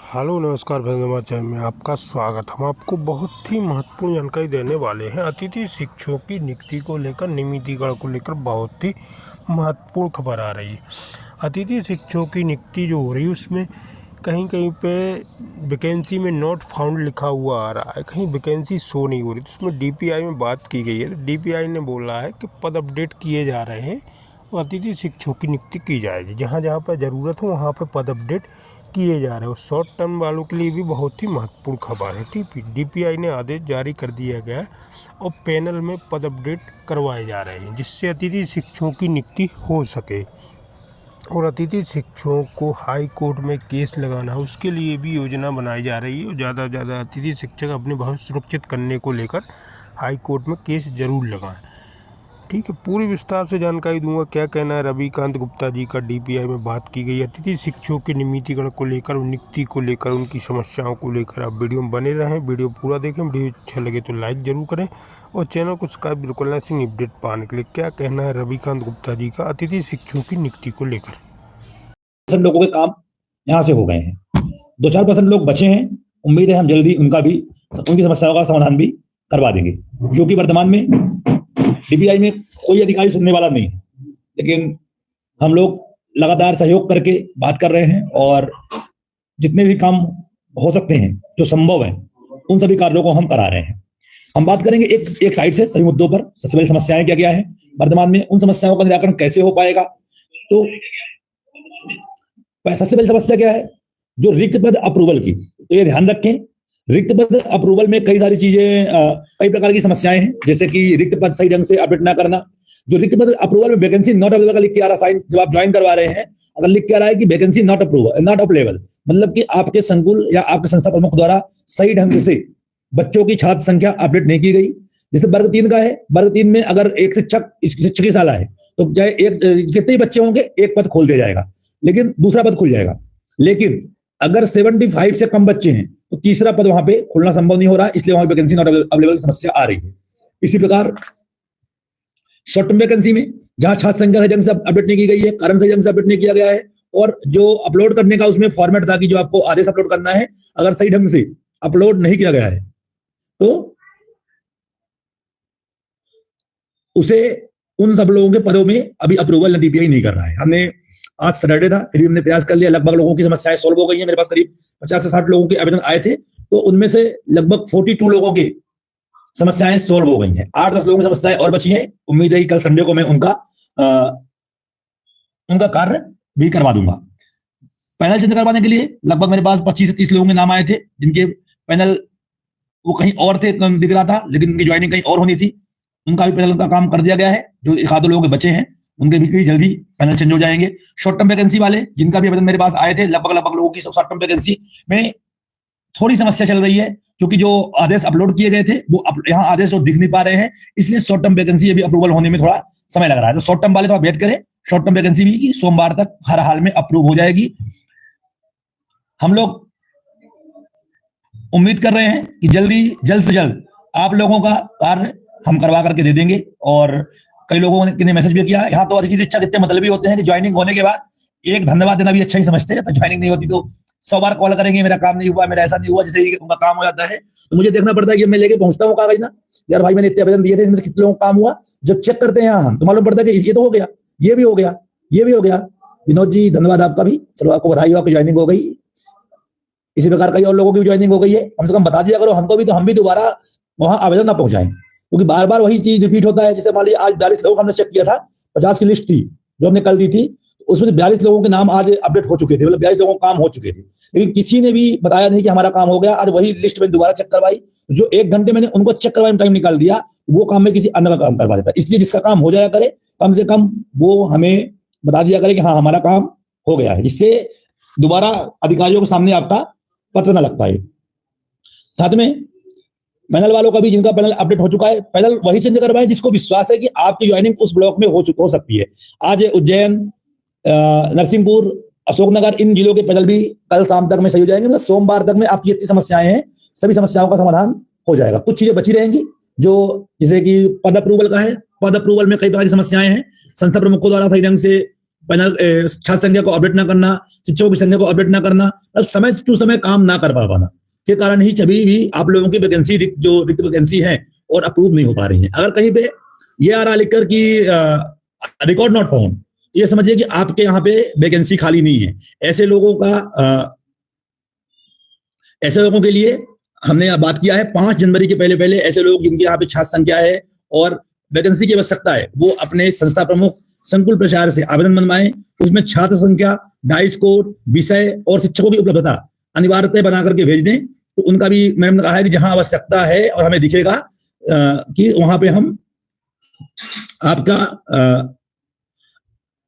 Hello नमस्कार भैया channel में आपका स्वागत। हम आपको बहुत ही महत्वपूर्ण जानकारी देने वाले हैं। अतिथि शिक्षकों की नियुक्ति को लेकर नियमितीकरण को लेकर बहुत ही महत्वपूर्ण खबर आ रही है। अतिथि शिक्षकों की नियुक्ति जो हो रही है उसमें कहीं कहीं पे वैकेंसी में नॉट फाउंड लिखा हुआ आ रहा है, कहीं वैकेंसी शो नहीं हो रही। तो उसमें डीपीआई में बात की गई है, तो डीपीआई ने बोला है कि पद अपडेट किए जा रहे हैं और अतिथि शिक्षकों की नियुक्ति की जाएगी। जहाँ जहाँ पर ज़रूरत हो वहाँ पर पद अपडेट किए जा रहे हैं। और शॉर्ट टर्म वालों के लिए भी बहुत ही महत्वपूर्ण खबर है। डीपीआई ने आदेश जारी कर दिया गया है और पैनल में पद अपडेट करवाए जा रहे हैं जिससे अतिथि शिक्षकों की नियुक्ति हो सके। और अतिथि शिक्षकों को हाई कोर्ट में केस लगाना है उसके लिए भी योजना बनाई जा रही है। और ज़्यादा से ज़्यादा अतिथि शिक्षक अपने भविष्य सुरक्षित करने को लेकर हाई कोर्ट में केस जरूर लगाएं। ठीक है, पूरी विस्तार से जानकारी दूंगा। क्या कहना है रविकांत गुप्ता जी का। डीपीआई में बात की गई अतिथि शिक्षकों के नियमितीकरण को लेकर, नियुक्ति को लेकर, उनकी समस्याओं को लेकर। आप वीडियो में बने रहें, वीडियो पूरा देखें। वीडियो अच्छा लगे तो लाइक जरूर करें और चैनल को सब्सक्राइब बिल्कुल ना करें अपडेट पाने के लिए। क्या कहना है रविकांत गुप्ता जी का अतिथि शिक्षकों की नियुक्ति को लेकर। परसेंट लोगों के काम यहाँ से हो गए हैं, 2-4% लोग बचे हैं। उम्मीद है हम जल्दी उनकी समस्याओं का समाधान भी करवा देंगे, क्योंकि वर्तमान में डीपीआई में कोई अधिकारी सुनने वाला नहीं है। लेकिन हम लोग लगातार सहयोग करके बात कर रहे हैं और जितने भी काम हो सकते हैं जो संभव है उन सभी कार्यों को हम करा रहे हैं। हम बात करेंगे एक साइड से सभी मुद्दों पर। सबसे बड़ी समस्याएं क्या क्या है वर्तमान में, उन समस्याओं का निराकरण कैसे हो पाएगा। तो सबसे पहली समस्या क्या है, जो रिक्त पद अप्रूवल की। तो ये ध्यान रखें, रिक्त पद अप्रूवल में कई सारी चीजें, कई प्रकार की समस्याएं हैं, जैसे कि रिक्त पद सही ढंग से अपडेट ना करना। जो रिक्त पद अप्रूवल में वैकेंसी नॉट अवेलेबल लिख के आ रहा, साइन जब आप ज्वाइन करवा रहे हैं, अगर लिख के आ रहा है कि vacancy not approval, not available, मतलब कि आपके संकुल या आपके संस्था प्रमुख द्वारा सही ढंग से बच्चों की छात्र संख्या अपडेट नहीं की गई। जैसे वर्ग 3 का है, वर्ग 3 में अगर एक शिक्षक की शाला है तो चाहे कितने ही बच्चे होंगे एक पद खोल दिया जाएगा, लेकिन दूसरा पद खुल जाएगा। लेकिन अगर 75 से कम बच्चे हैं तो तीसरा पद वहां पे खोलना संभव नहीं हो रहा, इसलिए वहां वैकेंसी नॉट अवेलेबल समस्या आ रही है। इसी प्रकार शॉर्ट टर्म वैकेंसी में जहां छात्र संख्या सही ढंग से अपडेट नहीं की गई है, कारण सही ढंग से अपडेट नहीं किया गया है, और जो अपलोड करने का उसमें फॉर्मेट था कि जो आपको आदेश अपलोड करना है, अगर सही ढंग से अपलोड नहीं किया गया है तो उसे उन सब लोगों के पदों में अभी अप्रूवल डीपीआई नहीं कर रहा है। हमने आज सैटरडे था, फिर भी हमने प्रयास कर लिया। लगभग लोगों की समस्याएं सॉल्व हो गई हैं। मेरे पास करीब 50 से 60 लोगों के आवेदन आए थे, तो उनमें से लगभग 42 लोगों की समस्याएं सॉल्व हो गई हैं। 8-10 लोगों की समस्याएं और बची हैं। उम्मीद है कि कल संडे को मैं उनका कार्य भी करवा दूंगा। पैनल चेंज करवाने के लिए लगभग मेरे पास 25 से 30 लोगों के नाम आए थे, जिनके पैनल वो कहीं और थे दिख रहा था, लेकिन उनकी ज्वाइनिंग कहीं और होनी थी। उनका भी पैनल का काम कर दिया गया है। जो 1-2 लोगों के बचे हैं उनके भी जल्दी पैनल चेंज हो जाएंगे। शॉर्ट टर्म वैकेंसी वाले जिनका भी आवेदन मेरे पास आए थे, लगभग लोगों की शॉर्ट टर्म वैकेंसी में थोड़ी समस्या चल रही है, क्योंकि जो आदेश अपलोड किए गए थे वो यहाँ आदेश जो दिख नहीं पा रहे हैं, इसलिए शॉर्ट टर्म वैकेंसी अभी अप्रूवल होने में थोड़ा समय लग रहा है। तो शॉर्ट टर्म वाले थोड़ा वेट करें। शॉर्ट टर्म वैकेंसी भी सोमवार तक हर हाल में अप्रूव हो जाएगी। हम लोग उम्मीद कर रहे हैं कि जल्द से जल्द आप लोगों का कार्य हम करवा करके दे देंगे। और कई लोगों ने मैसेज भी किया। यहाँ तो अतिथि शिक्षक इतने मतलबी होते हैं कि ज्वाइनिंग होने के बाद एक धन्यवाद देना भी अच्छा ही समझते हैं। तो ज्वाइनिंग नहीं होती तो 100 बार कॉल करेंगे, मेरा काम नहीं हुआ, मेरा ऐसा नहीं हुआ, जैसे ही उनका काम हो जाता है तो मुझे देखना पड़ता है कि मैं लेके पहुंचता हूँ कागज ना, यार भाई मैंने इतने आवेदन दिए थे, इनमें कितने लोगों का काम हुआ। जब चेक करते हैं हम तो मालूम पड़ता है कि ये तो हो गया, ये भी हो गया, ये भी हो गया। विनोद जी धन्यवाद आपका भी, चलो आपको बधाई हो, आपकी ज्वाइनिंग हो गई। इसी प्रकार कई और लोगों की ज्वाइनिंग हो गई है। कम से कम बता दिया करो हमको भी, तो हम भी दोबारा वहां आवेदन ना पहुंचाएं, क्योंकि बार बार वही चीज रिपीट होता है। जैसे मान लीजिए आज 42 लोग हमने चेक किया था, 50 की लिस्ट थी जो हमने कल दी थी, उसमें से 42 लोगों के नाम आज अपडेट हो चुके थे, मतलब 42 लोगों का काम हो चुके थे, लेकिन किसी ने भी बताया नहीं कि हमारा काम हो गया। आज वही लिस्ट में दोबारा चेक करवाई, जो 1 घंटे मैंने उनको चेक करवाने में टाइम निकाल दिया, वो काम में किसी अन्य का काम करवा देता। इसलिए जिसका काम हो जाया करे, कम से कम वो हमें बता दिया करे कि हाँ हमारा काम हो गया है, जिससे दोबारा अधिकारियों के सामने आपका पत्र न लग पाए। साथ में पैनल वालों का भी, जिनका पैनल अपडेट हो चुका है, पैनल वही चेंज करवाएं जिसको विश्वास है कि आपकी ज्वाइनिंग उस ब्लॉक में हो सकती है। आज उज्जैन, नरसिंहपुर, अशोकनगर, इन जिलों के पैनल भी कल शाम तक में सही हो जाएंगे। मतलब सोमवार तक में आपकी जितनी समस्याएं हैं सभी समस्याओं का समाधान हो जाएगा। कुछ चीजें बची रहेंगी, जो जैसे कि पद अप्रूवल का है। पद अप्रूवल में कई प्रकार की समस्याएं हैं, संस्था प्रमुखों द्वारा सही ढंग से पैनल छात्र संख्या को अपडेट ना करना, शिक्षकों की संख्या को अपडेट ना करना, समय टू समय काम ना कर पाना के कारण ही सभी भी आप लोगों की वैकेंसी जो रिक्त वैकेंसी है और अप्रूव नहीं हो पा रही है। अगर कहीं पे ये आ रहा लिखकर कि रिकॉर्ड नॉट फाउंड, ये समझिए कि आपके यहाँ पे वैकेंसी खाली नहीं है। ऐसे लोगों के लिए हमने बात किया है 5 जनवरी के पहले ऐसे लोग जिनके यहाँ पे छात्र संख्या है और वैकेंसी की आवश्यकता है, वो अपने संस्था प्रमुख संकुल प्रचार से आवेदन बनवाएं। उसमें छात्र संख्या, डाइस कोड, विषय और शिक्षकों की उपलब्धता अनिवार्यता बना करके भेज दें। तो उनका भी मैडम ने कहा है कि जहां आवश्यकता है और हमें दिखेगा कि वहां पे हम आपका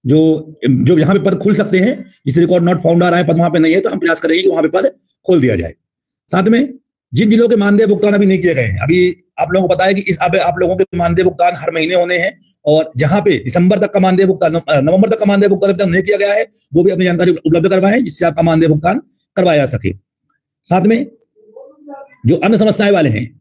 जो यहाँ पे पद खोल सकते हैं, जिस रिकॉर्ड नॉट फाउंड आ रहा है पद वहां पे नहीं है, तो हम प्रयास करेंगे कि वहां पे पद खोल दिया जाए। साथ में जिन जिलों के मानदेय भुगतान अभी नहीं किए गए हैं, अभी आप लोगों को पता है कि आप लोगों के मानदेय भुगतान हर महीने होने हैं, और जहां पे दिसंबर तक का मानदेय भुगतान, नवंबर तक का मानदेय भुगतान अभी तक नहीं किया गया है, वो भी अपनी जानकारी उपलब्ध करवाएं जिससे आपका मानदेय भुगतान करवाया जा सके। साथ में जो अन्य समस्याएं वाले हैं,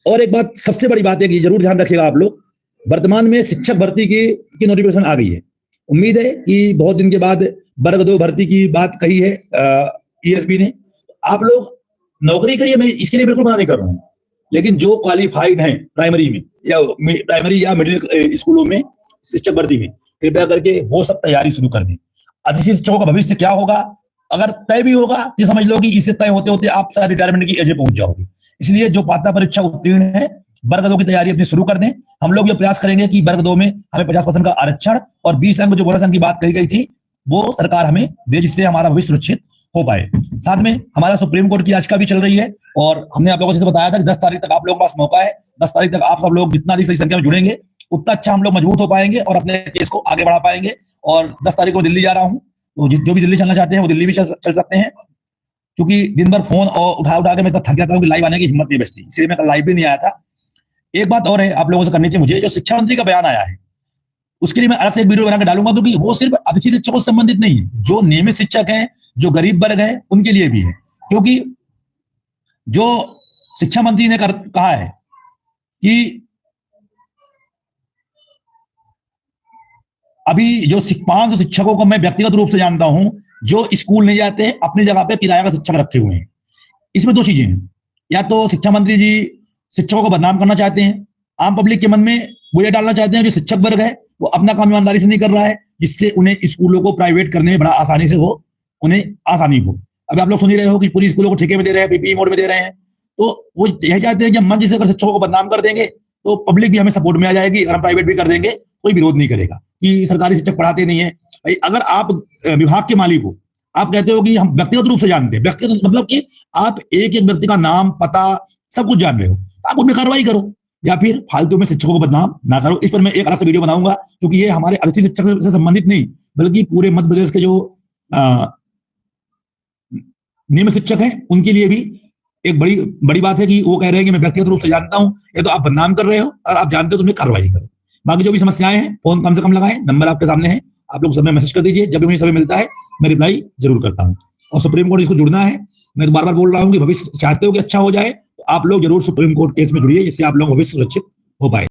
और एक बात सबसे बड़ी बात है कि जरूर ध्यान रखिएगा आप लोग, वर्तमान में शिक्षक भर्ती की नोटिफिकेशन आ गई है। उम्मीद है कि बहुत दिन के बाद वर्ग 2 भर्ती की बात कही है ईएसबी ने। आप लोग नौकरी करिए, मैं इसके लिए बिल्कुल मना नहीं कर रहा हूं, लेकिन जो क्वालिफाइड हैं प्राइमरी या मिडिल स्कूलों में शिक्षक भर्ती में, कृपया करके वो सब तैयारी शुरू कर दें। अतिथि शिक्षकों का भविष्य क्या होगा, अगर तय भी होगा तो समझ लो कि इसे तय होते होते आप रिटायरमेंट की एज में पहुंच जाओगे। इसलिए जो पात्रता परीक्षा उत्तीर्ण है, वर्ग 2 की तैयारी अपनी शुरू कर दें। हम लोग ये प्रयास करेंगे कि वर्ग 2 में हमें 50% का आरक्षण और 20 अंक जो बोनस अंक की बात कही गई थी वो सरकार हमें दे, जिससे हमारा भविष्य सुरक्षित हो पाए। साथ में हमारा सुप्रीम कोर्ट की याचिका भी चल रही है, और हमने आप लोगों से बताया था कि 10 तारीख तक आप लोगों के पास मौका है। 10 तारीख तक आप सब लोग जितना अधिक सही संख्या में जुड़ेंगे, उतना अच्छा हम लोग मजबूत हो पाएंगे और अपने केस को आगे बढ़ा पाएंगे। और 10 तारीख को दिल्ली जा रहा हूं, तो जो भी दिल्ली चलना चाहते हैं वो दिल्ली भी चल सकते हैं, क्योंकि दिन भर फोन और उठा के मैं तो थक जाता हूँ कि लाइव आने की हिम्मत नहीं बचती, इसलिए मैं कल लाइव भी नहीं आया था। एक बात और है आप लोगों से करनी थी मुझे, जो शिक्षा मंत्री का बयान आया है उसके लिए मैं अलग से एक वीडियो बना के डालूंगा, क्योंकि वो सिर्फ अतिथि शिक्षकों से संबंधित नहीं है, जो नियमित शिक्षक हैं, जो गरीब वर्ग है, उनके लिए भी है। क्योंकि जो शिक्षा मंत्री ने कहा है कि अभी जो 500 शिक्षकों को मैं व्यक्तिगत रूप से जानता हूं जो स्कूल नहीं जाते, अपनी जगह पे किराया का शिक्षक रखे हुए हैं। इसमें 2 चीजें हैं, या तो शिक्षा मंत्री जी शिक्षकों को बदनाम करना चाहते हैं, आम पब्लिक के मन में वो ये डालना चाहते हैं जो शिक्षक वर्ग है वो अपना काम ईमानदारी से नहीं कर रहा है, जिससे उन्हें स्कूलों को प्राइवेट करने में बड़ा आसानी से उन्हें आसानी हो। अभी आप लोग सुन ही रहे हो कि पूरी स्कूलों को ठेके में दे रहे हैं, पीपीई मोड में दे रहे हैं, तो वो यही चाहते हैं कि हम मंच से अगर शिक्षकों को बदनाम कर देंगे तो पब्लिक भी हमें सपोर्ट में आ जाएगी, अगर हम प्राइवेट भी कर देंगे कोई विरोध नहीं करेगा कि सरकारी शिक्षक पढ़ाते नहीं है। भाई अगर आप विभाग के मालिक हो, आप कहते हो कि हम व्यक्तिगत रूप से जानते हैं, व्यक्तिगत मतलब कि आप एक व्यक्ति का नाम, पता सब कुछ जान रहे हो, आप उनमें कार्रवाई करो, या फिर फालतू में शिक्षकों को बदनाम ना करो। इस पर मैं एक अलग से वीडियो बनाऊंगा, क्योंकि ये हमारे अतिथि शिक्षक से संबंधित नहीं, बल्कि पूरे मध्य प्रदेश के जो नियमित शिक्षक हैं उनके लिए भी एक बड़ी बात है कि वो कह रहे हैं कि मैं व्यक्तिगत रूप से जानता हूं। ये तो आप बदनाम कर रहे हो, और आप जानते हो तो उन्हें कार्रवाई करो। बाकी जो भी समस्याएं हैं फोन कम से कम लगाएं, नंबर आपके सामने है, आप लोग समय मैसेज कर दीजिए, जब भी मुझे समय मिलता है मैं रिप्लाई जरूर करता हूं। और सुप्रीम कोर्ट इसको जुड़ना है, मैं तो बार बार बोल रहा हूं कि भविष्य चाहते हो कि अच्छा हो जाए, तो आप लोग जरूर सुप्रीम कोर्ट केस में जुड़िए, जिससे आप लोग भविष्य सुरक्षित हो पाए।